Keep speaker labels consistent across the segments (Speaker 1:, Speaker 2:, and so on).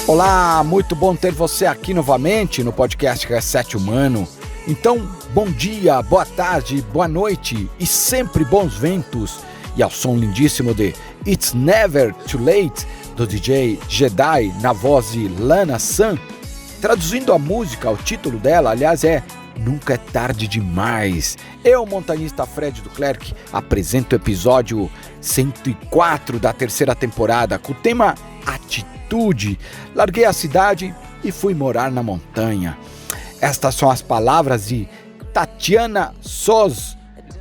Speaker 1: Olá, muito bom ter você aqui novamente no podcast Reset Humano. Então, bom dia, boa tarde, boa noite e sempre bons ventos. E ao som lindíssimo de It's Never Too Late, do DJ Jedi, na voz de Lana San. Traduzindo a música, o título dela, aliás, é Nunca é Tarde Demais. Eu, montanhista Fred Duclerc, apresento o episódio 104 da terceira temporada com o tema Atitude. Larguei a cidade e fui morar na montanha. Estas são as palavras de Tatiana Soz,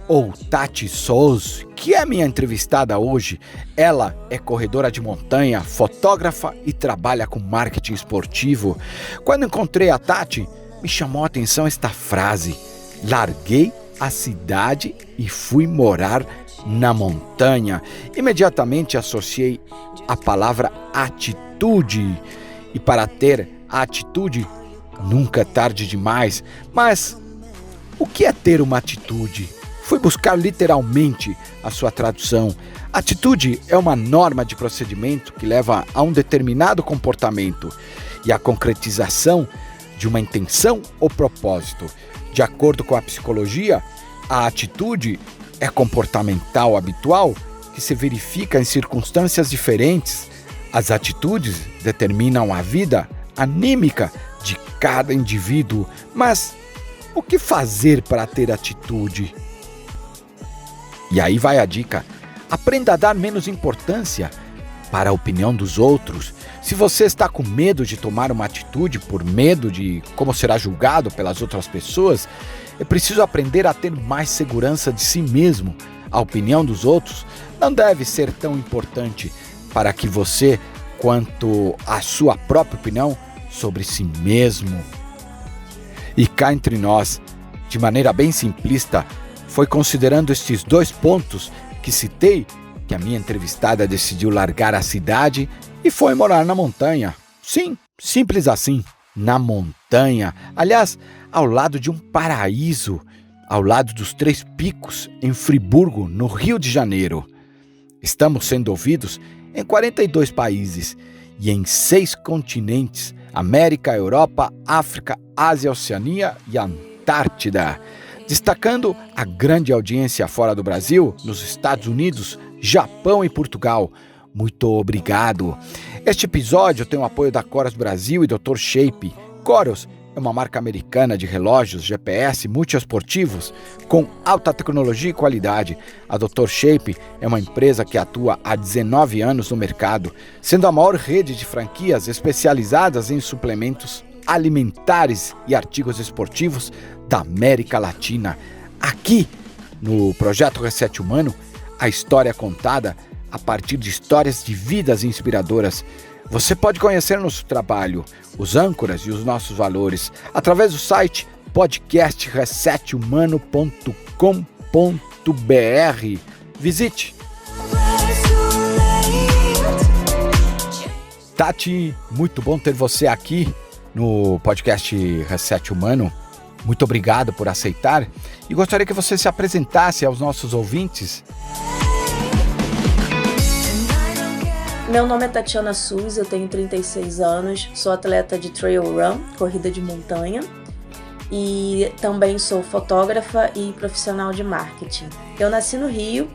Speaker 1: ou Tati Soz, que é minha entrevistada hoje. Ela é corredora de montanha, fotógrafa e trabalha com marketing esportivo. Quando encontrei a Tati, me chamou a atenção esta frase: larguei a cidade e fui morar na montanha. Imediatamente associei a palavra atitude. E para ter a atitude, nunca é tarde demais. Mas o que é ter uma atitude? Fui buscar literalmente a sua tradução. Atitude é uma norma de procedimento que leva a um determinado comportamento e a concretização de uma intenção ou propósito. De acordo com a psicologia, a atitude é comportamental habitual que se verifica em circunstâncias diferentes. As atitudes determinam a vida anímica de cada indivíduo. Mas o que fazer para ter atitude? E aí vai a dica: aprenda a dar menos importância para a opinião dos outros. Se você está com medo de tomar uma atitude por medo de como será julgado pelas outras pessoas, é preciso aprender a ter mais segurança de si mesmo. A opinião dos outros não deve ser tão importante para que você quanto a sua própria opinião sobre si mesmo. E cá entre nós, de maneira bem simplista, foi considerando estes dois pontos que citei que a minha entrevistada decidiu largar a cidade e foi morar na montanha. Sim, simples assim, na montanha. Aliás, ao lado de um paraíso, ao lado dos Três Picos, em Friburgo, no Rio de Janeiro. Estamos sendo ouvidos em 42 países e em 6 continentes: América, Europa, África, Ásia, Oceania e Antártida. Destacando a grande audiência fora do Brasil, nos Estados Unidos, Japão e Portugal. Muito obrigado. Este episódio tem o apoio da Coros Brasil e Dr. Shape. Coros é uma marca americana de relógios GPS multiesportivos com alta tecnologia e qualidade. A Dr. Shape é uma empresa que atua há 19 anos no mercado, sendo a maior rede de franquias especializadas em suplementos alimentares e artigos esportivos da América Latina. Aqui, no Projeto Reset Humano, a história é contada a partir de histórias de vidas inspiradoras. Você pode conhecer nosso trabalho, os âncoras e os nossos valores através do site podcastresethumano.com.br. Visite. Tati, muito bom ter você aqui no podcast Reset Humano. Muito obrigado por aceitar e gostaria que você se apresentasse aos nossos ouvintes.
Speaker 2: Meu nome é Tatiana Soz, eu tenho 36 anos, sou atleta de trail run, corrida de montanha, e também sou fotógrafa e profissional de marketing. Eu nasci no Rio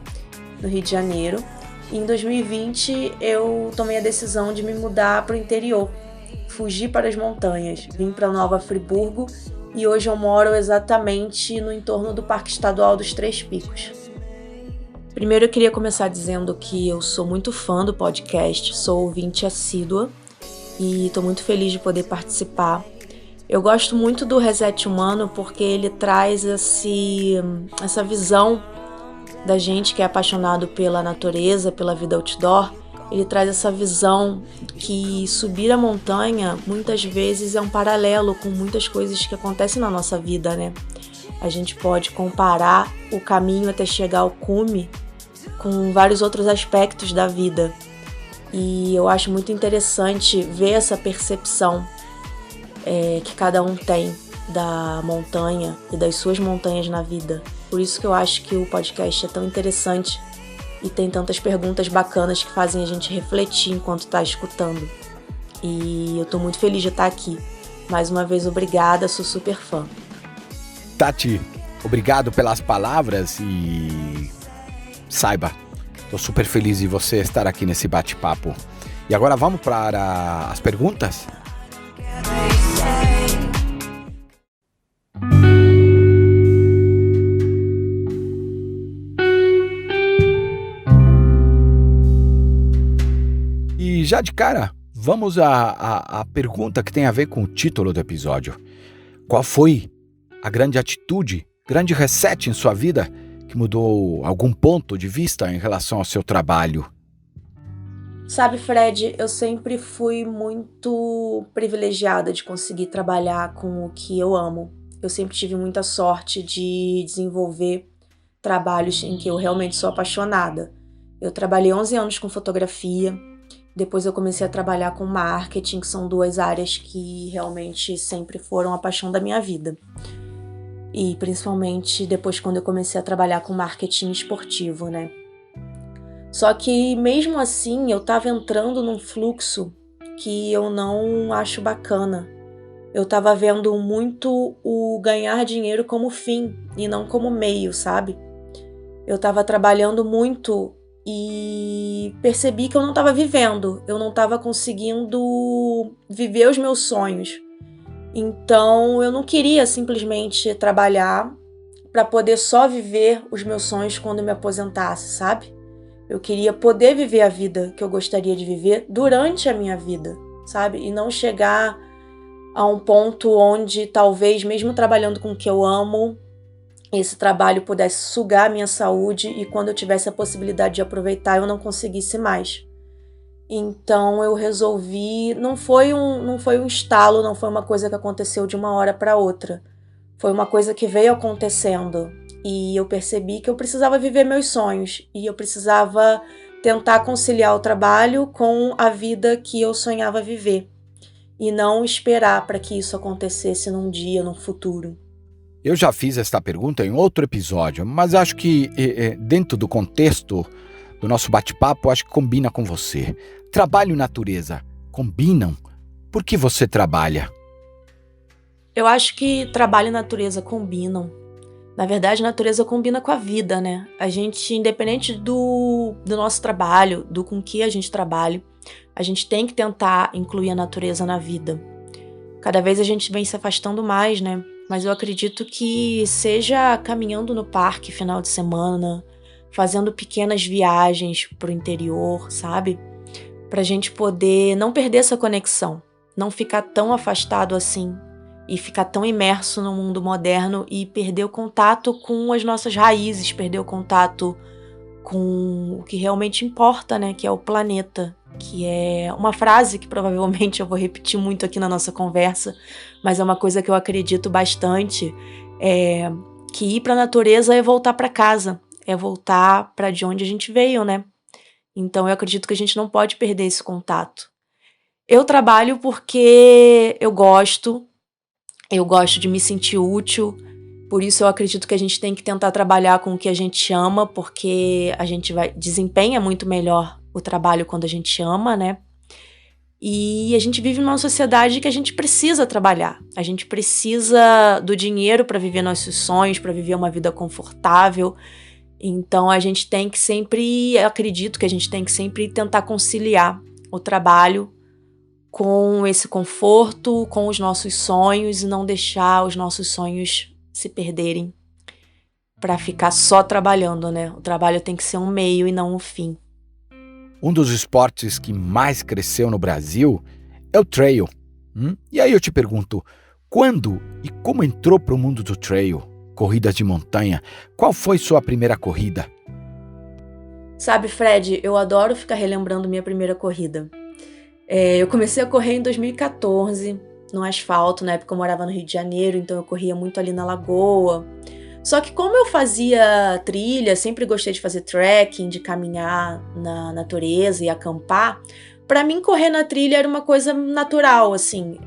Speaker 2: de Janeiro, e em 2020 eu tomei a decisão de me mudar para o interior, fugir para as montanhas, vim para Nova Friburgo e hoje eu moro exatamente no entorno do Parque Estadual dos Três Picos. Primeiro eu queria começar dizendo que eu sou muito fã do podcast, sou ouvinte assídua e estou muito feliz de poder participar. Eu gosto muito do Reset Humano porque ele traz essa visão da gente que é apaixonado pela natureza, pela vida outdoor. Ele traz essa visão que subir a montanha muitas vezes é um paralelo com muitas coisas que acontecem na nossa vida, né? A gente pode comparar o caminho até chegar ao cume com vários outros aspectos da vida. E eu acho muito interessante ver essa percepção que cada um tem da montanha e das suas montanhas na vida. Por isso que eu acho que o podcast é tão interessante e tem tantas perguntas bacanas que fazem a gente refletir enquanto está escutando. E eu tô muito feliz de estar aqui. Mais uma vez, obrigada, sou super fã.
Speaker 1: Tati, obrigado pelas palavras e saiba, tô super feliz de você estar aqui nesse bate-papo. E agora vamos para as perguntas? E já de cara, vamos à pergunta que tem a ver com o título do episódio. Qual foi a grande atitude, grande reset em sua vida que mudou algum ponto de vista em relação ao seu trabalho?
Speaker 2: Sabe, Fred, eu sempre fui muito privilegiada de conseguir trabalhar com o que eu amo. Eu sempre tive muita sorte de desenvolver trabalhos em que eu realmente sou apaixonada. Eu trabalhei 11 anos com fotografia, depois eu comecei a trabalhar com marketing, que são duas áreas que realmente sempre foram a paixão da minha vida. E principalmente depois quando eu comecei a trabalhar com marketing esportivo, né? Só que mesmo assim eu tava entrando num fluxo que eu não acho bacana. Eu tava vendo muito o ganhar dinheiro como fim e não como meio, sabe? Eu tava trabalhando muito e percebi que eu não tava vivendo, eu não tava conseguindo viver os meus sonhos. Então eu não queria simplesmente trabalhar para poder só viver os meus sonhos quando eu me aposentasse, sabe? Eu queria poder viver a vida que eu gostaria de viver durante a minha vida, sabe? E não chegar a um ponto onde talvez, mesmo trabalhando com o que eu amo, esse trabalho pudesse sugar a minha saúde e quando eu tivesse a possibilidade de aproveitar, eu não conseguisse mais. Então eu resolvi, não foi um estalo, não foi uma coisa que aconteceu de uma hora para outra. Foi uma coisa que veio acontecendo e eu percebi que eu precisava viver meus sonhos e eu precisava tentar conciliar o trabalho com a vida que eu sonhava viver e não esperar para que isso acontecesse num dia, num futuro.
Speaker 1: Eu já fiz esta pergunta em outro episódio, mas acho que dentro do contexto do nosso bate-papo, acho que combina com você. Trabalho e natureza combinam? Por que você trabalha?
Speaker 2: Eu acho que trabalho e natureza combinam. Na verdade, a natureza combina com a vida, né? A gente, independente do nosso trabalho, do com que a gente trabalha, a gente tem que tentar incluir a natureza na vida. Cada vez a gente vem se afastando mais, né? Mas eu acredito que seja caminhando no parque final de semana, fazendo pequenas viagens pro interior, sabe? Pra gente poder não perder essa conexão, não ficar tão afastado assim e ficar tão imerso no mundo moderno e perder o contato com as nossas raízes, perder o contato com o que realmente importa, né? Que é o planeta, que é uma frase que provavelmente eu vou repetir muito aqui na nossa conversa, mas é uma coisa que eu acredito bastante, que ir pra natureza é voltar pra casa, é voltar pra de onde a gente veio, né? Então eu acredito que a gente não pode perder esse contato. Eu trabalho porque eu gosto de me sentir útil, por isso eu acredito que a gente tem que tentar trabalhar com o que a gente ama, porque a gente desempenha muito melhor o trabalho quando a gente ama, né? E a gente vive numa sociedade que a gente precisa trabalhar. A gente precisa do dinheiro para viver nossos sonhos, para viver uma vida confortável. Então a gente tem que sempre, eu acredito que a gente tem que sempre tentar conciliar o trabalho com esse conforto, com os nossos sonhos e não deixar os nossos sonhos se perderem para ficar só trabalhando, né? O trabalho tem que ser um meio e não um fim.
Speaker 1: Um dos esportes que mais cresceu no Brasil é o trail. E aí eu te pergunto, quando e como entrou para o mundo do trail, corridas de montanha? Qual foi sua primeira corrida?
Speaker 2: Sabe, Fred, eu adoro ficar relembrando minha primeira corrida. Eu comecei a correr em 2014, no asfalto, na época eu morava no Rio de Janeiro, então eu corria muito ali na Lagoa. Só que como eu fazia trilha, sempre gostei de fazer trekking, de caminhar na natureza e acampar, pra mim correr na trilha era uma coisa natural, assim.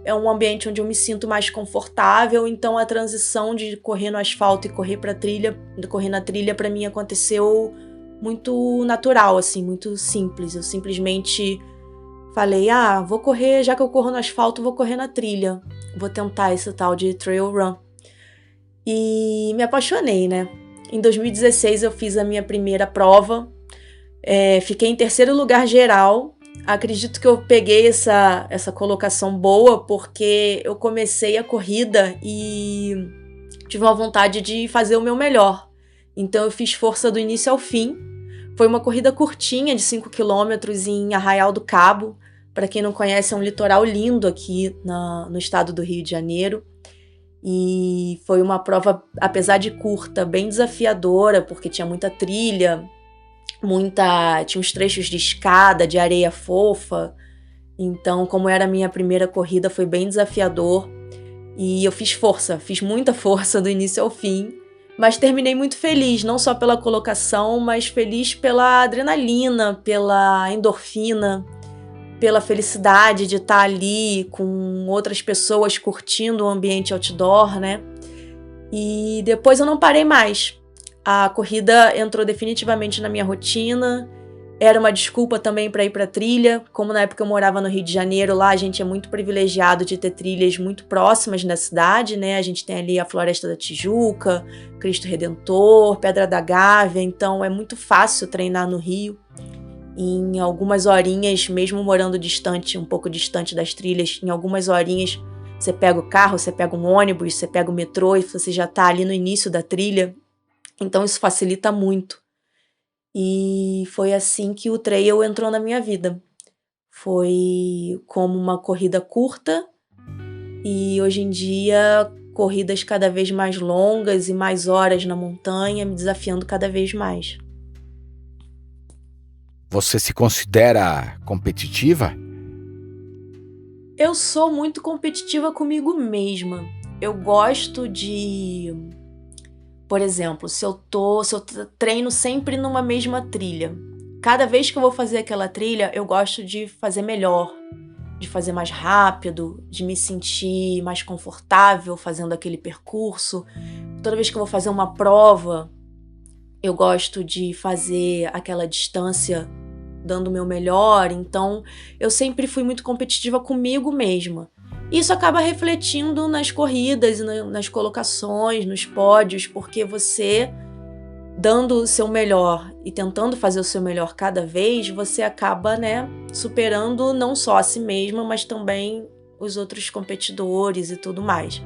Speaker 2: É um ambiente onde eu me sinto mais confortável, então a transição de correr no asfalto e correr na trilha pra mim aconteceu muito natural, assim, muito simples. Eu simplesmente falei, vou correr, já que eu corro no asfalto, vou correr na trilha. Vou tentar esse tal de trail run. E me apaixonei, né? Em 2016 eu fiz a minha primeira prova, fiquei em terceiro lugar geral. Acredito que eu peguei essa colocação boa porque eu comecei a corrida e tive uma vontade de fazer o meu melhor. Então eu fiz força do início ao fim. Foi uma corrida curtinha de 5 quilômetros em Arraial do Cabo. Para quem não conhece, é um litoral lindo aqui no estado do Rio de Janeiro. E foi uma prova, apesar de curta, bem desafiadora, porque tinha muita trilha, tinha uns trechos de escada, de areia fofa. Então, como era a minha primeira corrida, foi bem desafiador. E eu fiz muita força do início ao fim. Mas terminei muito feliz, não só pela colocação, mas feliz pela adrenalina, pela endorfina, pela felicidade de estar ali com outras pessoas curtindo o ambiente outdoor, né? E depois eu não parei mais. A corrida entrou definitivamente na minha rotina. Era uma desculpa também para ir para trilha. Como na época eu morava no Rio de Janeiro, lá a gente é muito privilegiado de ter trilhas muito próximas da cidade, né? A gente tem ali a Floresta da Tijuca, Cristo Redentor, Pedra da Gávea, então é muito fácil treinar no Rio. Em algumas horinhas, mesmo morando distante, um pouco distante das trilhas, em algumas horinhas você pega o carro, você pega um ônibus, você pega o metrô e você já está ali no início da trilha. Então isso facilita muito. E foi assim que o trail entrou na minha vida. Foi como uma corrida curta e hoje em dia corridas cada vez mais longas e mais horas na montanha, me desafiando cada vez mais.
Speaker 1: Você se considera competitiva?
Speaker 2: Eu sou muito competitiva comigo mesma. Eu gosto de... Por exemplo, se eu treino sempre numa mesma trilha. Cada vez que eu vou fazer aquela trilha, eu gosto de fazer melhor, de fazer mais rápido, de me sentir mais confortável fazendo aquele percurso. Toda vez que eu vou fazer uma prova, eu gosto de fazer aquela distância dando o meu melhor. Então, eu sempre fui muito competitiva comigo mesma. Isso acaba refletindo nas corridas, nas colocações, nos pódios, porque você, dando o seu melhor e tentando fazer o seu melhor cada vez, você acaba, superando não só a si mesma, mas também os outros competidores e tudo mais.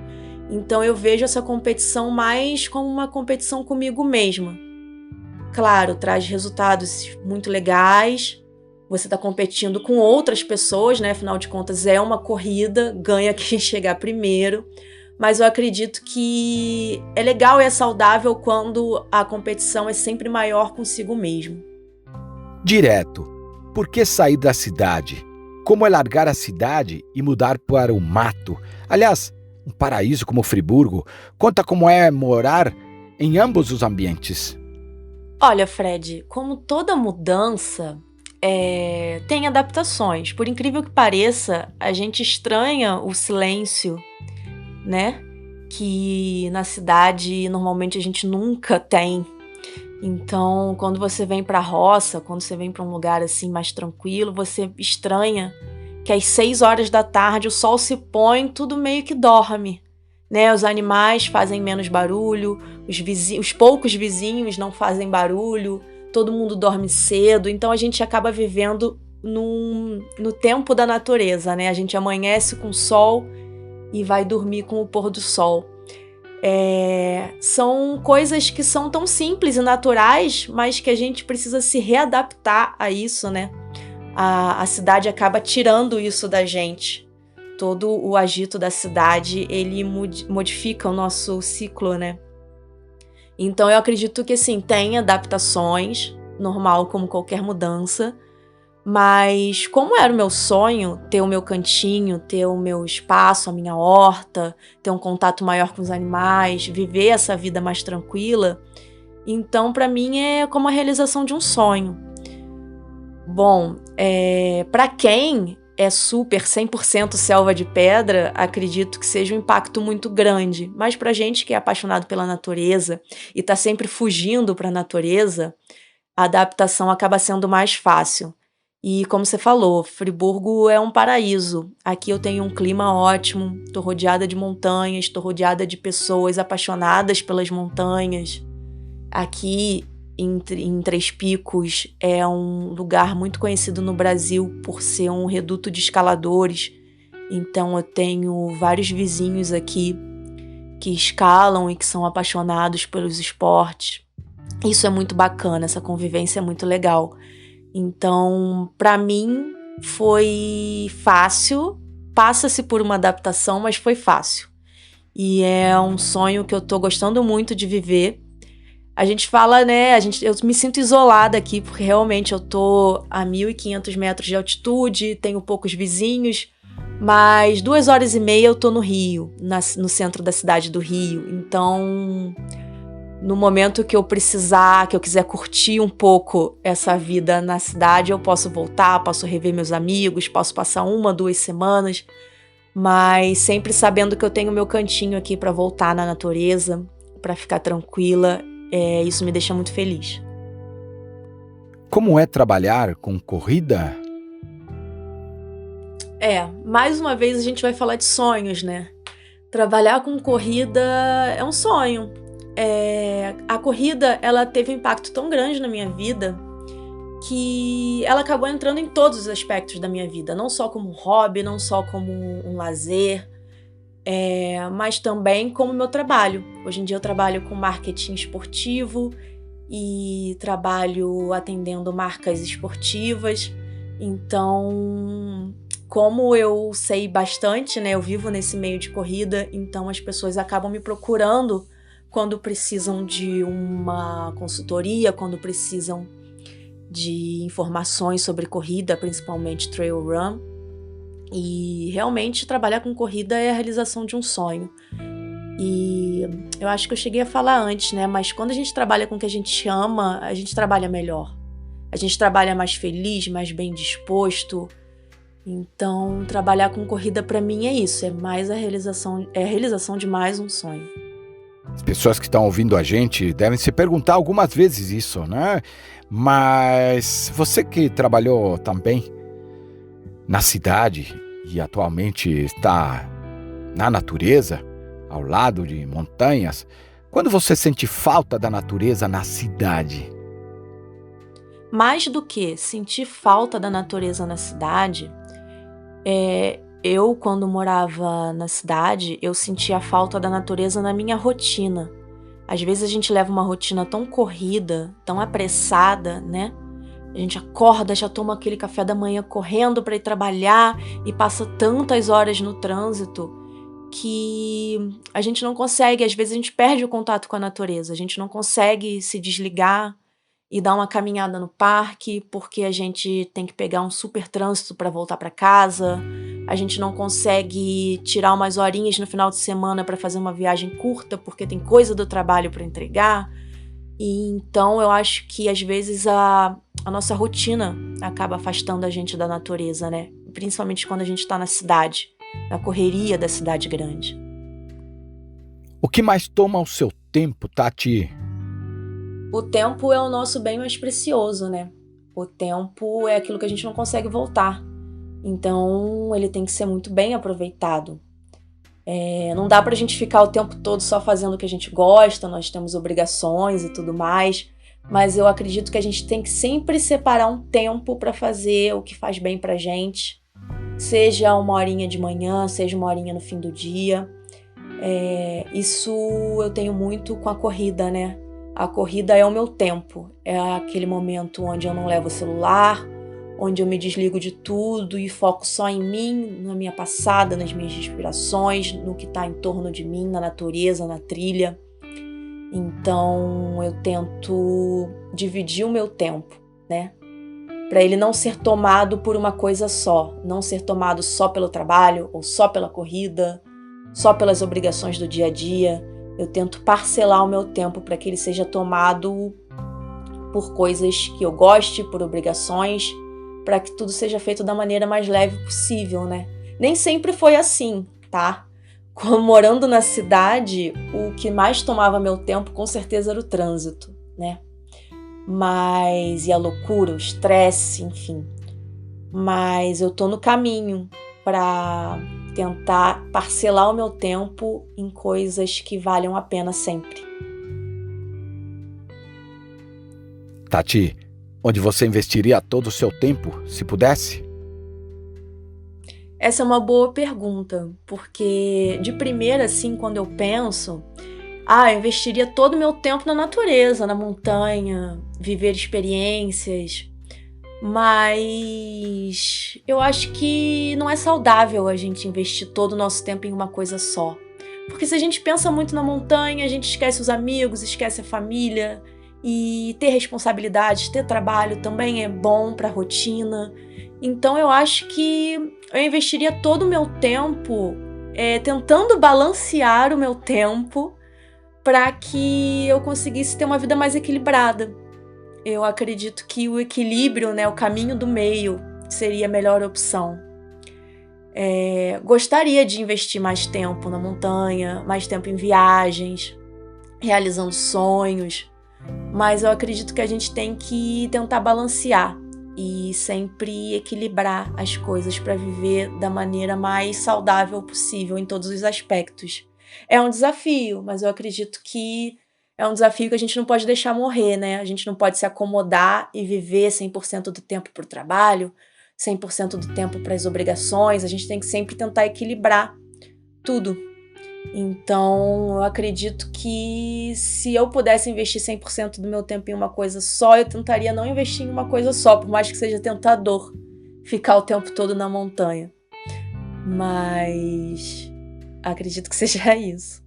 Speaker 2: Então eu vejo essa competição mais como uma competição comigo mesma. Claro, traz resultados muito legais. Você está competindo com outras pessoas, né? Afinal de contas, é uma corrida, ganha quem chegar primeiro. Mas eu acredito que é legal e é saudável quando a competição é sempre maior consigo mesmo.
Speaker 1: Direto. Por que sair da cidade? Como é largar a cidade e mudar para o mato? Aliás, um paraíso como Friburgo. Conta como é morar em ambos os ambientes.
Speaker 2: Olha, Fred, como toda mudança, tem adaptações. Por incrível que pareça, a gente estranha o silêncio, né? Que na cidade normalmente a gente nunca tem. Então, quando você vem pra roça, quando você vem pra um lugar assim mais tranquilo, você estranha que às 6 horas da tarde o sol se põe, tudo meio que dorme, né? Os animais fazem menos barulho, os poucos vizinhos não fazem barulho, todo mundo dorme cedo, então a gente acaba vivendo no tempo da natureza, né? A gente amanhece com o sol e vai dormir com o pôr do sol. São coisas que são tão simples e naturais, mas que a gente precisa se readaptar a isso, né? A cidade acaba tirando isso da gente. Todo o agito da cidade, ele modifica o nosso ciclo, né? Então eu acredito que, assim, tem adaptações, normal como qualquer mudança, mas como era o meu sonho, ter o meu cantinho, ter o meu espaço, a minha horta, ter um contato maior com os animais, viver essa vida mais tranquila, então para mim é como a realização de um sonho. Bom, para quem é super 100% selva de pedra, acredito que seja um impacto muito grande. Mas pra gente que é apaixonado pela natureza e tá sempre fugindo para a natureza, a adaptação acaba sendo mais fácil. E como você falou, Friburgo é um paraíso. Aqui eu tenho um clima ótimo, estou rodeada de montanhas, estou rodeada de pessoas apaixonadas pelas montanhas. Aqui em Três Picos é um lugar muito conhecido no Brasil por ser um reduto de escaladores. Então eu tenho vários vizinhos aqui que escalam e que são apaixonados pelos esportes. Isso é muito bacana, essa convivência é muito legal. Então, para mim, foi fácil. Passa-se por uma adaptação, mas foi fácil. E é um sonho que eu tô gostando muito de viver. A gente fala, né? Eu me sinto isolada aqui, porque realmente eu tô a 1.500 metros de altitude, tenho poucos vizinhos, mas 2h30 eu tô no Rio, no centro da cidade do Rio. Então, no momento que eu precisar, que eu quiser curtir um pouco essa vida na cidade, eu posso voltar, posso rever meus amigos, posso passar 1-2 semanas, mas sempre sabendo que eu tenho meu cantinho aqui para voltar na natureza, para ficar tranquila. Isso me deixa muito feliz.
Speaker 1: Como é trabalhar com corrida?
Speaker 2: Mais uma vez a gente vai falar de sonhos, né? Trabalhar com corrida é um sonho. A corrida, ela teve um impacto tão grande na minha vida que ela acabou entrando em todos os aspectos da minha vida, não só como um hobby, não só como um lazer, mas também como meu trabalho. Hoje em dia eu trabalho com marketing esportivo e trabalho atendendo marcas esportivas. Então, como eu sei bastante, né, eu vivo nesse meio de corrida, então as pessoas acabam me procurando quando precisam de uma consultoria, quando precisam de informações sobre corrida, principalmente trail run. E realmente trabalhar com corrida é a realização de um sonho. E eu acho que eu cheguei a falar antes, né? Mas quando a gente trabalha com o que a gente ama, a gente trabalha melhor. A gente trabalha mais feliz, mais bem disposto. Então, trabalhar com corrida para mim é isso, é a realização de mais um sonho.
Speaker 1: As pessoas que estão ouvindo a gente devem se perguntar algumas vezes isso, né? Mas você que trabalhou também na cidade e atualmente está na natureza, ao lado de montanhas, quando você sente falta da natureza na cidade?
Speaker 2: Mais do que sentir falta da natureza na cidade, eu, quando morava na cidade, eu sentia falta da natureza na minha rotina. Às vezes a gente leva uma rotina tão corrida, tão apressada, né? A gente acorda, já toma aquele café da manhã correndo para ir trabalhar e passa tantas horas no trânsito que a gente não consegue, às vezes a gente perde o contato com a natureza, a gente não consegue se desligar e dar uma caminhada no parque porque a gente tem que pegar um super trânsito para voltar para casa. A gente não consegue tirar umas horinhas no final de semana para fazer uma viagem curta porque tem coisa do trabalho para entregar. E então eu acho que às vezes a nossa rotina acaba afastando a gente da natureza, né? Principalmente quando a gente está na cidade, na correria da cidade grande.
Speaker 1: O que mais toma o seu tempo, Tati?
Speaker 2: O tempo é o nosso bem mais precioso, né? O tempo é aquilo que a gente não consegue voltar. Então, ele tem que ser muito bem aproveitado. Não dá pra gente ficar o tempo todo só fazendo o que a gente gosta, nós temos obrigações e tudo mais, mas eu acredito que a gente tem que sempre separar um tempo pra fazer o que faz bem pra gente, seja 1 horinha de manhã, seja 1 horinha no fim do dia. Isso eu tenho muito com a corrida, né? A corrida é o meu tempo, é aquele momento onde eu não levo o celular, onde eu me desligo de tudo e foco só em mim, na minha passada, nas minhas respirações, no que está em torno de mim, na natureza, na trilha. Então eu tento dividir o meu tempo, né? Para ele não ser tomado por uma coisa só, não ser tomado só pelo trabalho ou só pela corrida, só pelas obrigações do dia a dia. Eu tento parcelar o meu tempo para que ele seja tomado por coisas que eu goste, por obrigações, para que tudo seja feito da maneira mais leve possível, né? Nem sempre foi assim, tá? Morando na cidade, o que mais tomava meu tempo com certeza era o trânsito, né? E a loucura, o estresse, enfim. mas eu tô no caminho para tentar parcelar o meu tempo em coisas que valham a pena sempre.
Speaker 1: Tati, onde você investiria todo o seu tempo, se pudesse?
Speaker 2: Essa é uma boa pergunta, porque de primeira, assim, quando eu penso, eu investiria todo o meu tempo na natureza, na montanha, viver experiências, mas eu acho que não é saudável a gente investir todo o nosso tempo em uma coisa só. Porque se a gente pensa muito na montanha, a gente esquece os amigos, esquece a família, e ter responsabilidades, ter trabalho também é bom para a rotina. Então eu acho que eu investiria todo o meu tempo tentando balancear o meu tempo para que eu conseguisse ter uma vida mais equilibrada. Eu acredito que o equilíbrio, né, o caminho do meio, seria a melhor opção. Gostaria de investir mais tempo na montanha, mais tempo em viagens, realizando sonhos, mas eu acredito que a gente tem que tentar balancear e sempre equilibrar as coisas para viver da maneira mais saudável possível em todos os aspectos. É um desafio, mas eu acredito que é um desafio que a gente não pode deixar morrer, né? A gente não pode se acomodar e viver 100% do tempo para o trabalho, 100% do tempo para as obrigações. A gente tem que sempre tentar equilibrar tudo. Então, eu acredito que se eu pudesse investir 100% do meu tempo em uma coisa só, eu tentaria não investir em uma coisa só, por mais que seja tentador ficar o tempo todo na montanha. Mas acredito que seja isso.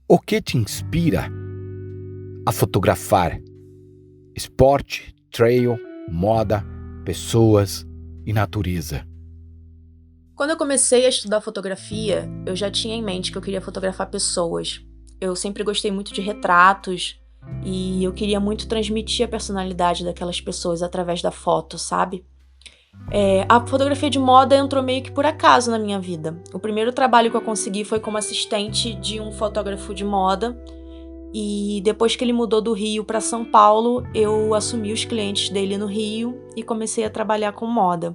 Speaker 1: O que te inspira a fotografar? Esporte, trail, moda, pessoas e natureza.
Speaker 2: Quando eu comecei a estudar fotografia, eu já tinha em mente que eu queria fotografar pessoas. Eu sempre gostei muito de retratos e eu queria muito transmitir a personalidade daquelas pessoas através da foto, sabe? A fotografia de moda entrou meio que por acaso na minha vida. O primeiro trabalho que eu consegui foi como assistente de um fotógrafo de moda e depois que ele mudou do Rio para São Paulo, eu assumi os clientes dele no Rio e comecei a trabalhar com moda.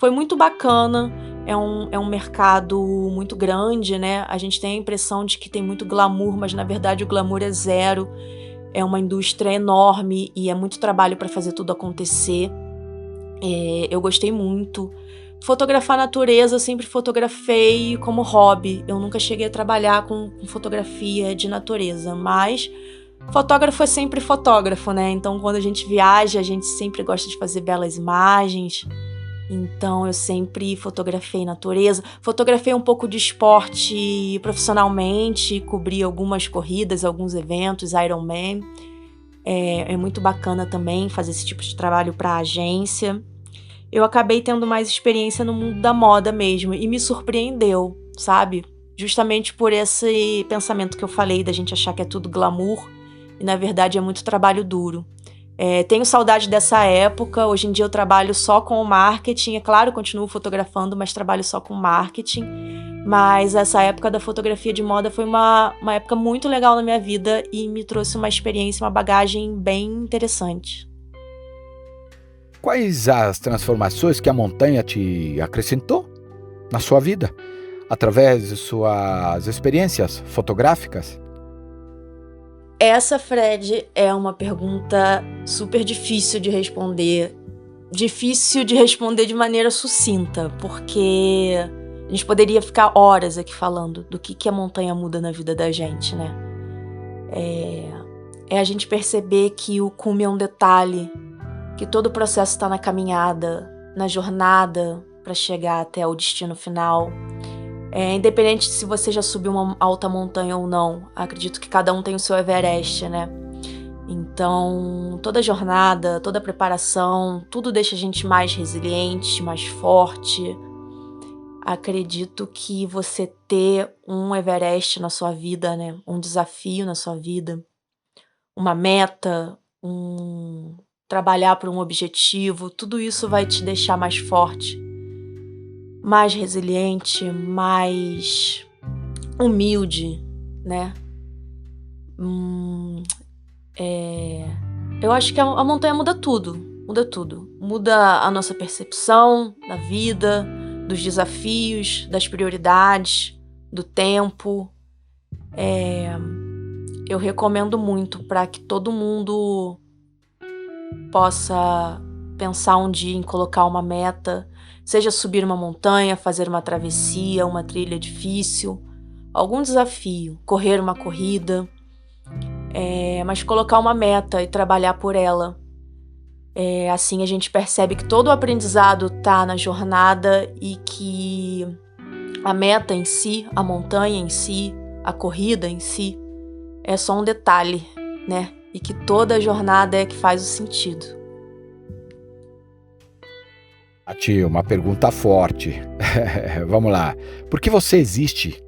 Speaker 2: Foi muito bacana, é um mercado muito grande, né? A gente tem a impressão de que tem muito glamour, mas na verdade o glamour é zero. É uma indústria enorme e é muito trabalho para fazer tudo acontecer. Eu gostei muito. Fotografar a natureza eu sempre fotografei como hobby. Eu nunca cheguei a trabalhar com fotografia de natureza, mas fotógrafo é sempre fotógrafo, né? Então quando a gente viaja, a gente sempre gosta de fazer belas imagens. Então eu sempre fotografei natureza, fotografei um pouco de esporte profissionalmente, cobri algumas corridas, alguns eventos, Ironman. É muito bacana também fazer esse tipo de trabalho para a agência. Eu acabei tendo mais experiência no mundo da moda mesmo e me surpreendeu, sabe? Justamente por esse pensamento que eu falei da gente achar que é tudo glamour e na verdade é muito trabalho duro. Tenho saudade dessa época, hoje em dia eu trabalho só com o marketing, é claro, continuo fotografando, mas trabalho só com marketing, mas essa época da fotografia de moda foi uma época muito legal na minha vida e me trouxe uma experiência, uma bagagem bem interessante.
Speaker 1: Quais as transformações que a montanha te acrescentou na sua vida, através de suas experiências fotográficas?
Speaker 2: Essa, Fred, é uma pergunta super difícil de responder. Difícil de responder de maneira sucinta, porque a gente poderia ficar horas aqui falando do que a montanha muda na vida da gente, né? É a gente perceber que o cume é um detalhe, que todo o processo está na caminhada, na jornada para chegar até o destino final. Independente se você já subiu uma alta montanha ou não, acredito que cada um tem o seu Everest, né? Então, toda jornada, toda preparação, tudo deixa a gente mais resiliente, mais forte. Acredito que você ter um Everest na sua vida, né? Um desafio na sua vida, uma meta, trabalhar por um objetivo, tudo isso vai te deixar mais forte, mais resiliente, mais humilde, né? Eu acho que a montanha muda tudo. Muda tudo. Muda a nossa percepção da vida, dos desafios, das prioridades, do tempo. Eu recomendo muito para que todo mundo possa pensar um dia em colocar uma meta, seja subir uma montanha, fazer uma travessia, uma trilha difícil, algum desafio, correr uma corrida, mas colocar uma meta e trabalhar por ela. Assim a gente percebe que todo o aprendizado está na jornada e que a meta em si, a montanha em si, a corrida em si, é só um detalhe, né? E que toda a jornada é que faz o sentido.
Speaker 1: Tati, uma pergunta forte. Vamos lá. Por que você existe?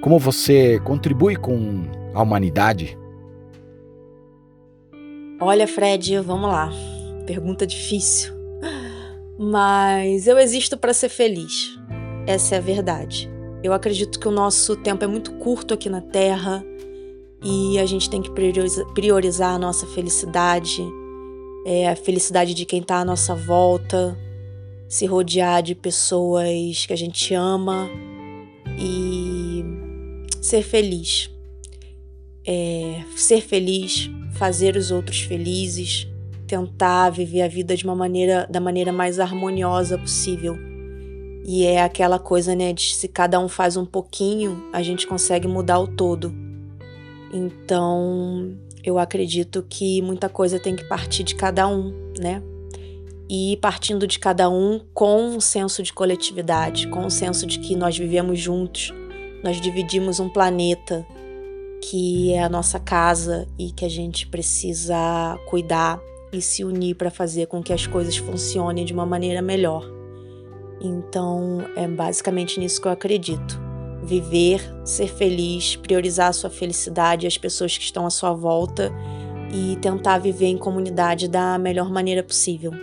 Speaker 1: Como você contribui com a humanidade?
Speaker 2: Olha, Fred, vamos lá. Pergunta difícil. Mas eu existo para ser feliz. Essa é a verdade. Eu acredito que o nosso tempo é muito curto aqui na Terra e a gente tem que priorizar a nossa felicidade, a felicidade de quem está à nossa volta, se rodear de pessoas que a gente ama e ser feliz. Ser feliz, fazer os outros felizes, tentar viver a vida da maneira mais harmoniosa possível. E é aquela coisa, né, de se cada um faz um pouquinho, a gente consegue mudar o todo. Então, eu acredito que muita coisa tem que partir de cada um, né? E partindo de cada um com um senso de coletividade, com um senso de que nós vivemos juntos, nós dividimos um planeta que é a nossa casa e que a gente precisa cuidar e se unir para fazer com que as coisas funcionem de uma maneira melhor. Então, é basicamente nisso que eu acredito. Viver, ser feliz, priorizar a sua felicidade e as pessoas que estão à sua volta e tentar viver em comunidade da melhor maneira possível.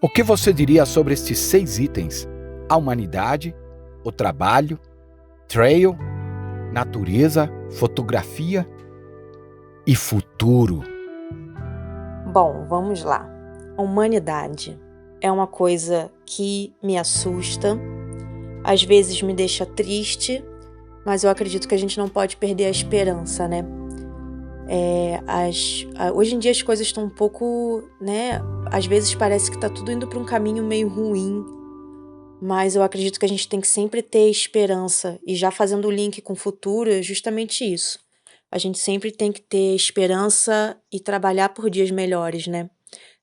Speaker 1: O que você diria sobre estes 6 itens? A humanidade, o trabalho, trail, natureza, fotografia e futuro.
Speaker 2: Bom, vamos lá. Humanidade é uma coisa que me assusta, às vezes me deixa triste, mas eu acredito que a gente não pode perder a esperança, né? Hoje em dia as coisas estão um pouco, né? Às vezes parece que está tudo indo para um caminho meio ruim, mas eu acredito que a gente tem que sempre ter esperança. E já fazendo o link com o futuro, é justamente isso. A gente sempre tem que ter esperança e trabalhar por dias melhores, né?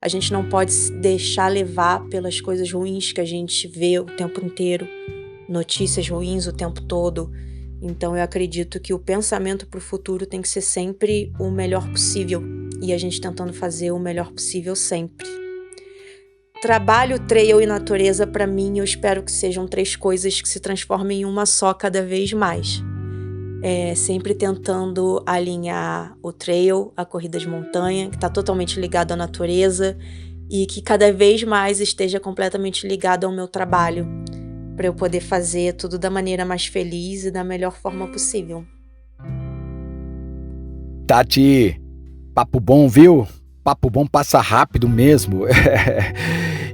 Speaker 2: A gente não pode se deixar levar pelas coisas ruins que a gente vê o tempo inteiro, notícias ruins o tempo todo. Então eu acredito que o pensamento para o futuro tem que ser sempre o melhor possível e a gente tentando fazer o melhor possível sempre. Trabalho, trail e natureza, para mim, eu espero que sejam 3 coisas que se transformem em uma só cada vez mais. Sempre tentando alinhar o trail, a corrida de montanha, que está totalmente ligado à natureza e que cada vez mais esteja completamente ligado ao meu trabalho, para eu poder fazer tudo da maneira mais feliz e da melhor forma possível.
Speaker 1: Tati, papo bom, viu? Papo bom passa rápido mesmo.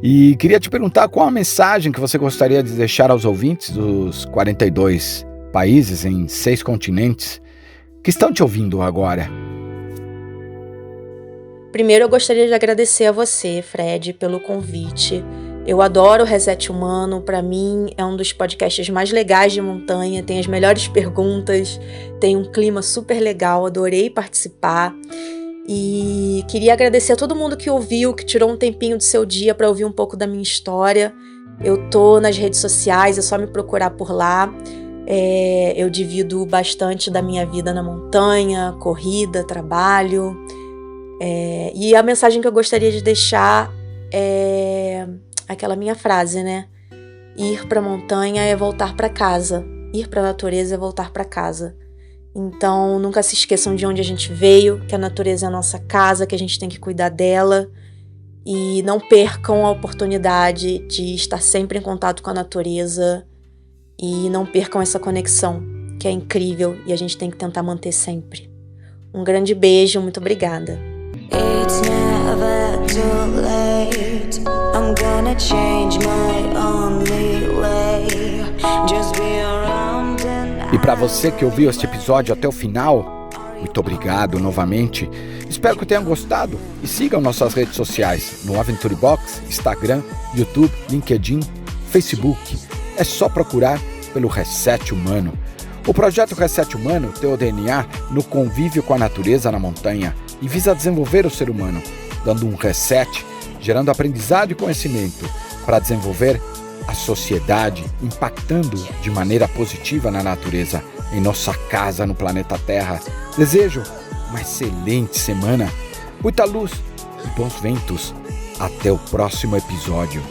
Speaker 1: E queria te perguntar qual a mensagem que você gostaria de deixar aos ouvintes dos 42 países em 6 continentes que estão te ouvindo agora.
Speaker 2: Primeiro, eu gostaria de agradecer a você, Fred, pelo convite. Eu adoro o Reset Humano, para mim é um dos podcasts mais legais de montanha, tem as melhores perguntas, tem um clima super legal, adorei participar. E queria agradecer a todo mundo que ouviu, que tirou um tempinho do seu dia para ouvir um pouco da minha história. Eu tô nas redes sociais, é só me procurar por lá. Eu divido bastante da minha vida na montanha, corrida, trabalho. E a mensagem que eu gostaria de deixar é aquela minha frase, né? Ir pra montanha é voltar pra casa. Ir pra natureza é voltar pra casa. Então, nunca se esqueçam de onde a gente veio, que a natureza é a nossa casa, que a gente tem que cuidar dela. E não percam a oportunidade de estar sempre em contato com a natureza. E não percam essa conexão, que é incrível e a gente tem que tentar manter sempre. Um grande beijo, muito obrigada. It's never
Speaker 3: too late. I'm gonna change my only way. Just be around and
Speaker 1: E para você que ouviu este episódio até o final, muito obrigado novamente. Espero que tenham gostado e sigam nossas redes sociais no Aventure Box, Instagram, YouTube, LinkedIn, Facebook. É só procurar pelo Reset Humano. O projeto Reset Humano tem o DNA no convívio com a natureza na montanha e visa desenvolver o ser humano, dando um reset, gerando aprendizado e conhecimento para desenvolver a sociedade, impactando de maneira positiva na natureza, em nossa casa no planeta Terra. Desejo uma excelente semana, muita luz e bons ventos. Até o próximo episódio.